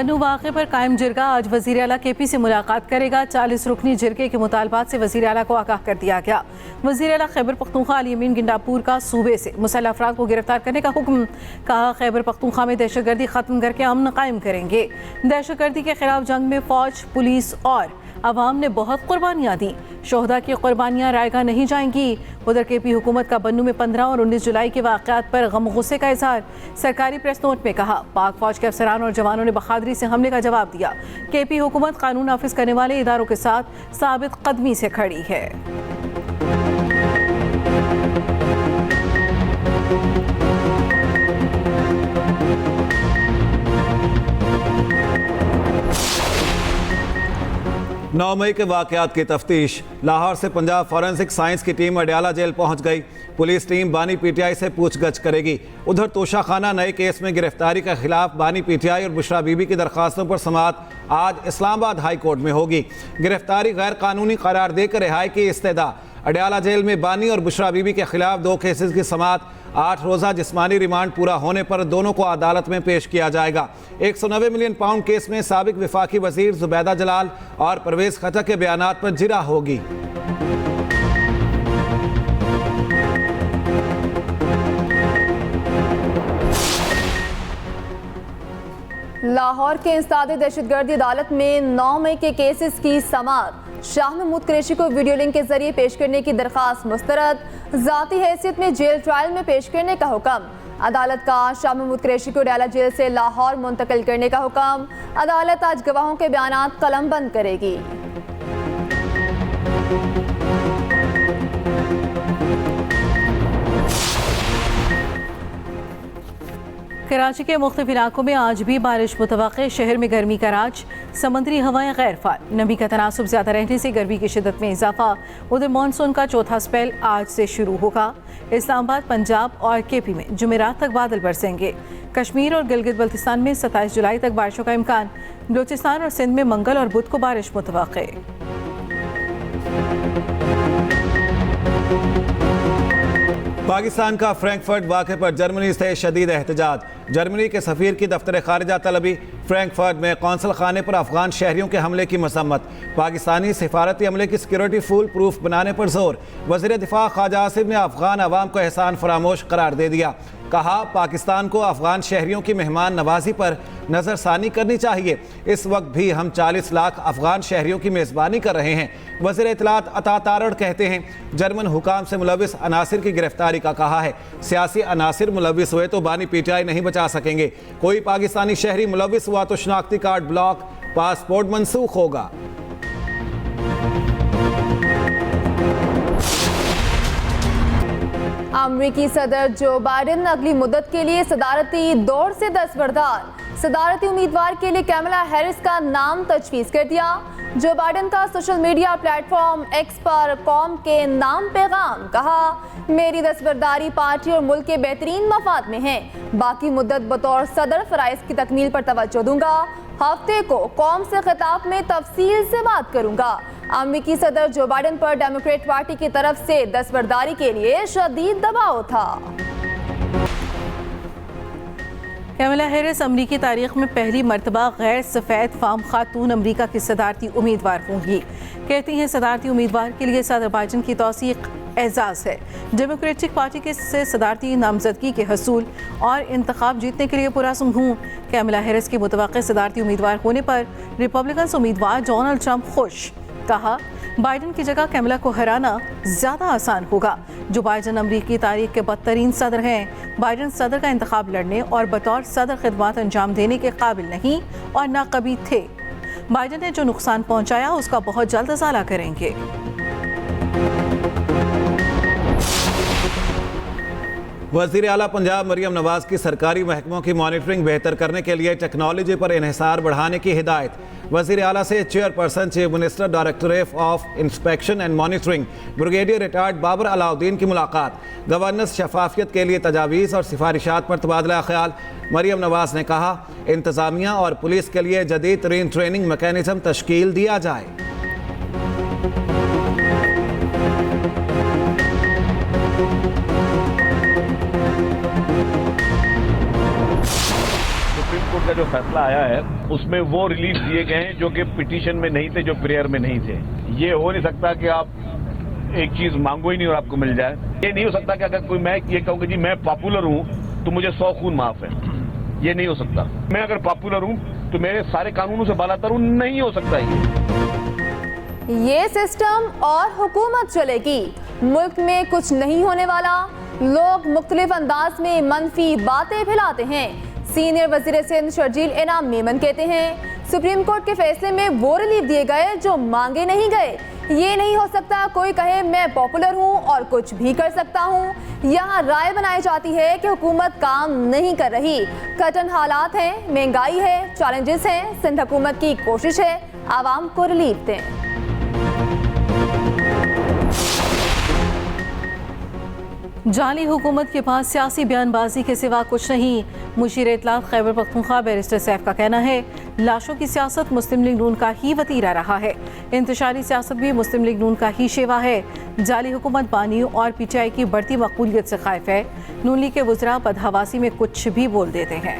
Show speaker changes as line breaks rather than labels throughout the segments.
बन्नू वाक़े पर कायम जिरगा आज वज़ीर आला KP से मुलाकात करेगा। 40 रुकनी जिरगे के मुतालबात से वज़ीर आला को आगाह कर दिया गया। वज़ीर आला खैबर पख्तूनख्वा अली अमीन गिंडापुर का सूबे से मुसल्लह अफराद को गिरफ्तार करने का हुक्म। कहा खैबर पख्तूनख्वा में दहशतगर्दी ख़त्म करके अमन कायम करेंगे। दहशतगर्दी के खिलाफ जंग में फ़ौज, पुलिस और अवाम ने बहुत कुर्बानियाँ दी। शोहदा की कुर्बानियाँ रायगा नहीं जाएंगी। उधर KP हुकूमत का बन्नू में 15 और 19 जुलाई के वाक़यात पर गम गुस्से का इजहार। सरकारी प्रेस नोट में कहा पाक फौज के अफसरान और जवानों ने बहादुरी से हमले का जवाब दिया। KP हुकूमत कानून नाफिज करने वाले इदारों के साथ साबित कदमी से खड़ी है।
नौ मई के वाक़यात की तफ्तीश। लाहौर से पंजाब फॉरेंसिक साइंस की टीम अडयाला जेल पहुंच गई। पुलिस टीम बानी PTI से पूछगछ करेगी। उधर तोशाखाना नए केस में गिरफ्तारी के खिलाफ बानी PTI और बुशरा बीबी की दरखास्तों पर समाअत आज इस्लामाबाद हाई कोर्ट में होगी। गिरफ्तारी गैर कानूनी करार देकर रिहाई की इस्तेदा। अडयाला जेल में बानी और बुशरा बीबी के खिलाफ 2 केसेस की समाअत। 8 रोज़ा जिस्मानी रिमांड पूरा होने पर दोनों को अदालत में पेश किया जाएगा। 190 मिलियन पाउंड केस में साबिक वफाकी वजीर जुबैदा जलाल और परवेज खटक के बयानात पर जिरा होगी।
लाहौर के इंसदादे दहशतगर्दी अदालत में 9 मई के केसेस की समाअत। शाह महमूद कुरैशी को वीडियो लिंक के जरिए पेश करने की दरखास्त मुस्तरद। जाती हैसियत में जेल ट्रायल में पेश करने का हुक्म। अदालत का शाह महमूद कुरैशी को अडयाला जेल से लाहौर मुंतकिल करने का हुक्म। अदालत आज गवाहों के बयानात कलमबंद करेगी।
कराची के मुख्तलिफ इलाकों में आज भी बारिश मुतवक्के। शहर में गर्मी का राज। समुद्री हवाएं गैर फाल। नमी का तनासुब ज़्यादा रहने से गर्मी की शिद्दत में इजाफा। उधर मानसून का चौथा स्पेल आज से शुरू होगा। इस्लामाबाद, पंजाब और KP में जुमेरात तक बादल बरसेंगे। कश्मीर और गिलगित बल्तिस्तान में 27 जुलाई तक बारिशों का इम्कान। बलूचिस्तान और सिंध में मंगल और बुध को बारिश मुतवक्के।
पाकिस्तान का फ्रैंकफर्ट वाक़े पर जर्मनी से शदीद एहतजाज। जर्मनी के सफ़ीर की दफ्तर खारिजा तलबी। फ्रैंकफर्ट में कौंसल खाने पर अफगान शहरियों के हमले की मसम्मत। पाकिस्तानी सिफारती अमले की सिक्योरिटी फुल प्रूफ बनाने पर जोर। वज़ीर दिफा ख्वाजा आसिफ ने अफगान अवाम को एहसान फरामोश करार दे दिया। कहा पाकिस्तान को अफगान शहरियों की मेहमान नवाजी पर नज़रसानी करनी चाहिए। इस वक्त भी हम 40 लाख अफगान शहरियों की मेज़बानी कर रहे हैं। वज़ीर इत्तलात अता तारड़ कहते हैं जर्मन हुकाम से मुलविस अनासिर की गिरफ्तारी का कहा है। सियासी अनासिर मुलविस हुए तो बानी PTI नहीं बचा सकेंगे। कोई पाकिस्तानी शहरी मुलविस हुआ तो शनाख्ती कार्ड ब्लॉक, पासपोर्ट मनसूख होगा।
अमरीकी सदर जो बाइडेन अगली मुद्दत के लिए सदारती दौर से दस्तबरदार। सदारती उम्मीदवार के लिए कैमला हैरिस का नाम तजवीज़ कर दिया। जो बाइडेन का सोशल मीडिया प्लेटफॉर्म X पर कौम के नाम पैगाम। कहा मेरी दस्तबरदारी पार्टी और मुल्क के बेहतरीन मफाद में है। बाकी मुद्दत बतौर सदर फ़राइज़ की तकमील पर तवज्जो दूंगा। हफ्ते को कौम से खिताब में तफसील से बात करूंगा। अमेरिकी सदर जो बाइडेन पर डेमोक्रेट पार्टी की तरफ से दस्तबरदारी के लिए शदीद दबाव था।
कैमला हैरिस अमरीकी तारीख में पहली मरतबा गैर सफ़ेद फाम खातून अमरीका की सदारती उम्मीदवार होंगी। कहती हैं सदारती उम्मीदवार के लिए सदर बाइडेन की तौसीक एजाज़ है। डेमोक्रेटिक पार्टी के से सदारती नामजदगी के हसूल और इंतखाब जीतने के लिए पुरअज़्म हूँ। कैमला हैरिस के मुतवक्किल सदारती उम्मीदवार होने पर रिपब्लिकन उम्मीदवार डोनाल्ड ट्रंप खुश। कहा बाइडेन की जगह कैमला को हराना ज़्यादा आसान होगा। जो बाइडेन अमरीकी तारीख के बदतरीन सदर हैं। बाइडेन सदर का इंतखाब लड़ने और बतौर सदर खिदमत अंजाम देने के काबिल नहीं और ना कभी थे। बाइडेन ने जो नुकसान पहुंचाया उसका बहुत जल्द इजाला करेंगे।
वज़ीर आला पंजाब मरियम नवाज की सरकारी महकमों की मॉनिटरिंग बेहतर करने के लिए टेक्नोलॉजी पर इन्हिसार बढ़ाने की हिदायत। वज़ीर आला से chairperson chief minister directorate of inspection and monitoring brigadier retired Babar Alauddin की मुलाकात। गवर्नेंस शफाफियत के लिए तजावीज़ और सिफारिशात पर तबादला ख्याल। मरियम नवाज ने कहा इंतज़ामिया और पुलिस के लिए जदीद तरीन ट्रेनिंग मैकेनिज़्म तश्कील दिया जाए।
सुप्रीम कोर्ट कोर्ट का जो फैसला आया है उसमें वो रिलीफ दिए गए हैं जो कि पिटीशन में नहीं थे, जो प्रेयर में नहीं थे। ये हो नहीं सकता कि आप एक चीज मांगो ही नहीं और आपको मिल जाए। ये नहीं हो सकता कि अगर कोई मैं ये कहूँ कि जी मैं पॉपुलर हूँ तो मुझे 100 खून माफ है, ये नहीं हो सकता। मैं अगर पॉपुलर हूँ तो मेरे सारे कानूनों से बालातर हूँ, नहीं हो सकता
ये सिस्टम और हुकूमत चलेगी, मुल्क में कुछ नहीं होने वाला। लोग मुख्तलिफ अंदाज में मनफी बातें फैलाते हैं। सीनियर वजीर सिंध शर्जील इनाम मेमन कहते हैं सुप्रीम कोर्ट के फैसले में वो रिलीफ दिए गए जो मांगे नहीं गए। ये नहीं हो सकता कोई कहे मैं पॉपुलर हूँ और कुछ भी कर सकता हूँ। यहाँ राय बनाई जाती है कि हुकूमत काम नहीं कर रही। कठिन हालात हैं, महंगाई है, चैलेंजेस हैं। सिंध हुकूमत की कोशिश है आवाम को रिलीफ दें।
जाली हुकूमत के पास सियासी बयानबाजी के सिवा कुछ नहीं। मुशीर इत्तलात खैबर पख्तूनख्वा बैरिस्टर सैफ का कहना है लाशों की सियासत मुस्लिम लीग नून का ही वतीरा रहा है। इंतशारी सियासत भी मुस्लिम लीग नून का ही शेवा है। जाली हुकूमत बानियों और पीटीआई की बढ़ती मकबूलियत से खाइफ है। नून लीग के वज़रा बदहवासी में कुछ भी बोल देते हैं।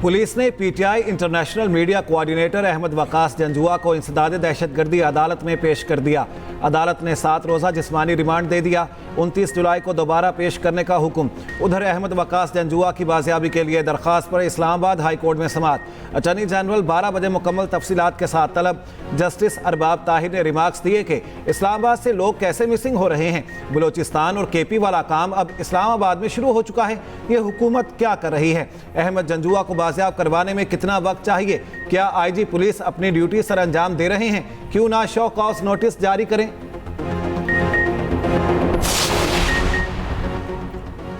पुलिस ने PTI international media coordinator Ahmad Waqas Janjua को इंसदाद दहशतगर्दी अदालत में पेश कर दिया। अदालत ने 7 रोज़ा जिस्मानी रिमांड दे दिया। 29 जुलाई को दोबारा पेश करने का हुक्म। उधर अहमद वकास जंजुआ की बाजियाबी के लिए दरख्वास्त पर इस्लामाबाद हाई कोर्ट में समाअत। अटॉर्नी जनरल 12 बजे मुकम्मल तफसीलात के साथ तलब। जस्टिस अरबाब ताहिर ने रिमार्क्स दिए कि इस्लामाबाद से लोग कैसे मिसिंग हो रहे हैं। बलोचिस्तान और केपी वाला काम अब इस्लामाबाद में शुरू हो चुका है। ये हुकूमत क्या कर रही है? अहमद जंजुआ को बाजियाब करवाने में कितना वक्त चाहिए? क्या आईजी पुलिस अपनी ड्यूटी सर अंजाम दे रहे हैं? क्यों ना शो कॉज नोटिस जारी करें?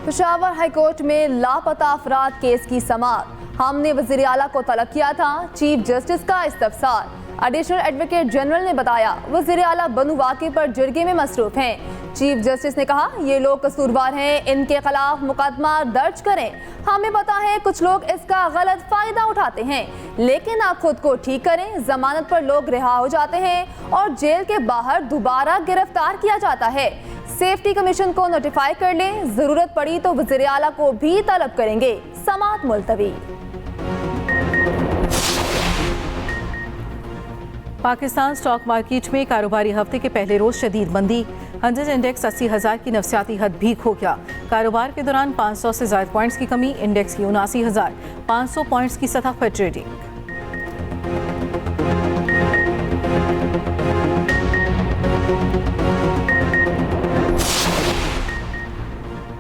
पेशावर हाईकोर्ट में लापता अफराद केस की समाअत। हमने वज़ीर आला को तलब किया था चीफ जस्टिस का इस्तफसार। एडिशनल एडवोकेट जनरल ने बताया वज़ीर आला बनु वाक़े पर जरगे में मसरूफ हैं। चीफ जस्टिस ने कहा ये लोग कसूरवार हैं, इनके खिलाफ मुकदमा दर्ज करें। हमें पता है कुछ लोग इसका गलत फायदा उठाते हैं, लेकिन आप खुद को ठीक करें। जमानत पर लोग रिहा हो जाते हैं और जेल के बाहर दोबारा गिरफ्तार किया जाता है। सेफ्टी कमीशन को नोटिफाई कर लें, जरूरत पड़ी तो वज़ीर आला को भी तलब करेंगे। समाअत मुलतवी।
पाकिस्तान स्टॉक मार्केट में कारोबारी हफ्ते के पहले रोज शदीद मंदी। 100 इंडेक्स 80,000 की नफसियाती हद भी खो गया। कारोबार के दौरान 500 से ज़ायद पॉइंट्स की कमी। इंडेक्स की 79,500 पॉइंट्स की सतह पर ट्रेडिंग।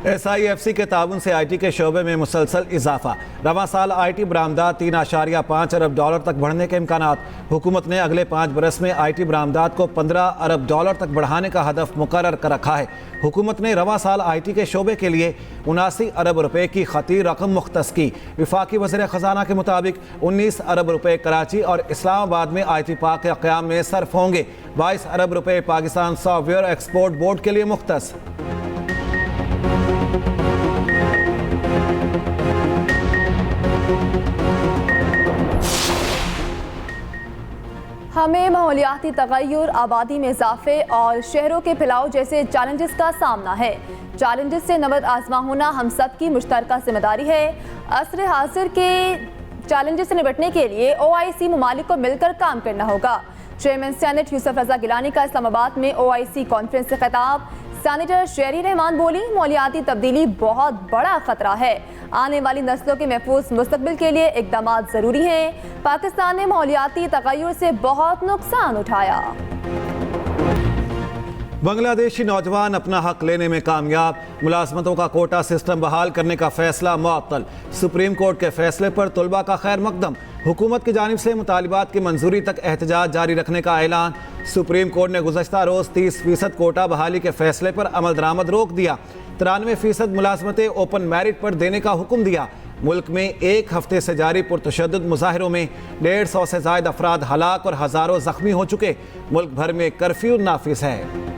SIFC के ताउन से IT के शोबे में मुसलसल इजाफा। रवां साल IT बरामदात $3.5 अरब तक बढ़ने के इम्कानात। हुकूमत ने अगले 5 बरस में IT बरामदात को $15 अरब तक बढ़ाने का हदफ मुकर्रर कर रखा है। हुकूमत ने रवां साल IT के शोबे के लिए 79 अरब रुपए की खती रकम मुख्तस की। वफाकी वज़ीर ख़जाना के मुताबिक 19 अरब रुपए कराची और इस्लामाबाद में IT पार्क के क़याम में सर्फ होंगे। 22 अरब रुपए पाकिस्तान सॉफ्टवेयर एक्सपोर्ट बोर्ड के लिए मुख्तस।
हमें माहौलियाती तगय्युर, आबादी में इजाफे और शहरों के फैलाव जैसे चैलेंजेस का सामना है। चैलेंजेस से नबर्द आजमा होना हम सब की मुश्तरका जिम्मेदारी है। असर हाजिर के चैलेंजेस से निपटने के लिए OIC ममालिक को मिलकर काम करना होगा। चेयरमैन सेनेट यूसुफ रजा गिलानी का इस्लामाबाद में OIC कॉन्फ्रेंस से खिताब। सेनेटर शेरी रहमान बोली माहौलियाती तब्दीली बहुत बड़ा खतरा है। आने वाली नस्लों के महफूज मुस्तकबिल के लिए इक़दाम ज़रूरी हैं। पाकिस्तान ने माहौलियाती तगय्युर से बहुत नुकसान उठाया।
बांग्लादेशी नौजवान अपना हक लेने में कामयाब। मुलाजमतों का कोटा सिस्टम बहाल करने का फैसला मुअत्तल। सुप्रीम कोर्ट के फैसले पर तलबा का खैर मकदम। हुकूमत की जानिब से मुतालिबात की मंजूरी तक एहतजाज जारी रखने का ऐलान। सुप्रीम कोर्ट ने गुज़श्ता रोज़ 30% कोटा बहाली के फैसले पर अमल दरामद रोक दिया। 93% मुलाजमतें ओपन मेरिट पर देने का हुक्म दिया। मुल्क में एक हफ्ते से जारी पुरतशद्दुद मुजाहिरों में 150 से ज़ायद अफराद हलाक और हज़ारों ज़ख्मी हो चुके। मुल्क भर में कर्फ्यू नाफिज है।